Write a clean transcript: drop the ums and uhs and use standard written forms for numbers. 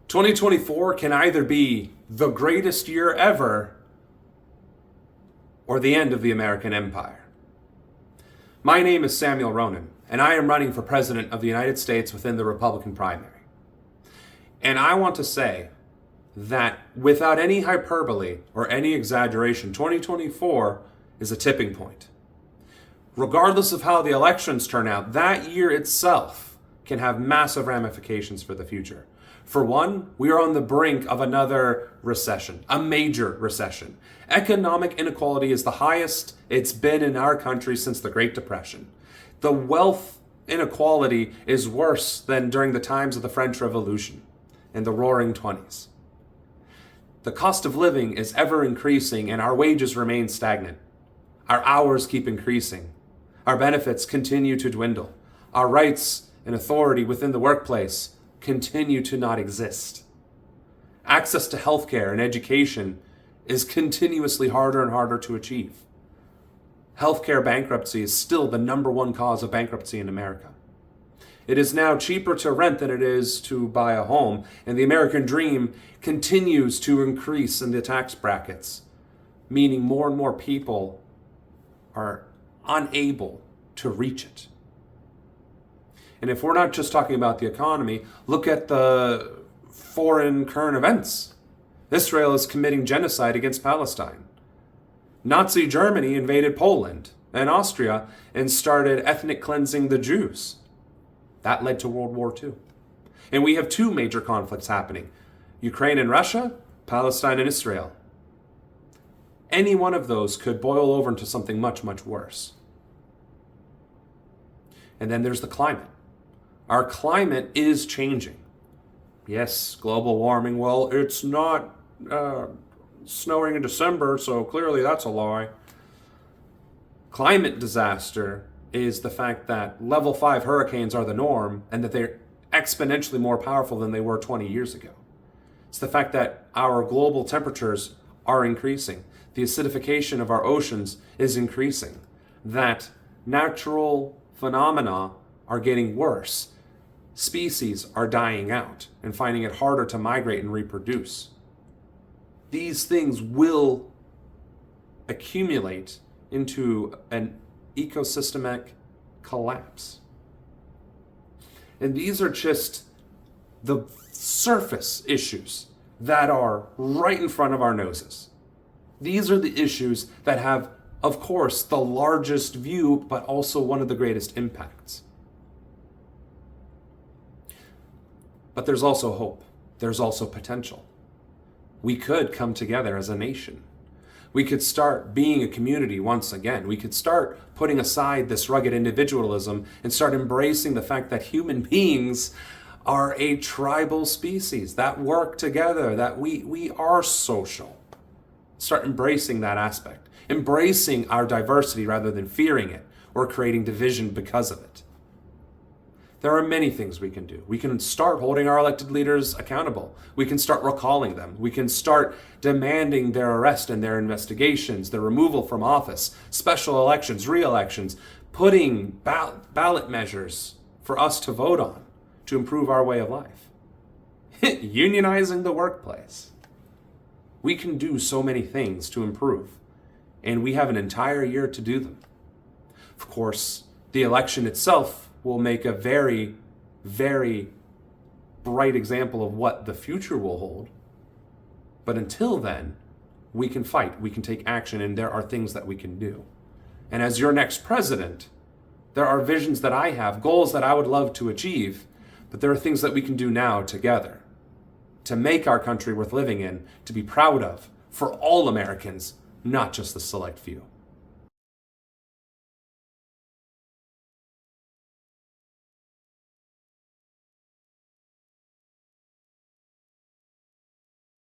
2024 can either be the greatest year ever or the end of the American empire. My name is Samuel Ronan, and I am running for President of the United States within the Republican primary. And I want to say that without any hyperbole or any exaggeration, 2024 is a tipping point. Regardless of how the elections turn out, that year itself can have massive ramifications for the future. For one, we are on the brink of another recession, a major recession. Economic inequality is the highest it's been in our country since the Great Depression. The wealth inequality is worse than during the times of the French Revolution and the Roaring '20s. The cost of living is ever increasing and our wages remain stagnant. Our hours keep increasing. Our benefits continue to dwindle. Our rights and authority within the workplace continue to not exist. Access to healthcare and education is continuously harder and harder to achieve. Healthcare bankruptcy is still the #1 cause of bankruptcy in America. It is now cheaper to rent than it is to buy a home, and the American dream continues to increase in the tax brackets, meaning more and more people are unable to reach it. And if we're not just talking about the economy, look at the foreign current events. Israel is committing genocide against Palestine. Nazi Germany invaded Poland and Austria and started ethnic cleansing the Jews. That led to World War II. And we have two major conflicts happening: Ukraine and Russia, Palestine and Israel. Any one of those could boil over into something much, much worse. And then there's the climate. Our climate is changing. Yes, global warming, well, it's not snowing in December, so clearly that's a lie. Climate disaster is the fact that level 5 hurricanes are the norm and that they're exponentially more powerful than they were 20 years ago. It's the fact that our global temperatures are increasing. The acidification of our oceans is increasing. That natural phenomena are getting worse. Species are dying out and finding it harder to migrate and reproduce. These things will accumulate into an ecosystemic collapse. And these are just the surface issues that are right in front of our noses. These are the issues that have, of course, the largest view, but also one of the greatest impacts. But there's also hope. There's also potential. We could come together as a nation. We could start being a community once again. We could start putting aside this rugged individualism and start embracing the fact that human beings are a tribal species that work together, that we are social. Start embracing that aspect, embracing our diversity rather than fearing it or creating division because of it. There are many things we can do. We can start holding our elected leaders accountable. We can start recalling them. We can start demanding their arrest and their investigations, their removal from office, special elections, re-elections, putting ballot measures for us to vote on to improve our way of life. Unionizing the workplace. We can do so many things to improve, and we have an entire year to do them. Of course, the election itself will make a very, very bright example of what the future will hold. But until then, we can fight, we can take action, and there are things that we can do. And as your next president, there are visions that I have, goals that I would love to achieve, but there are things that we can do now together to make our country worth living in, to be proud of for all Americans, not just the select few.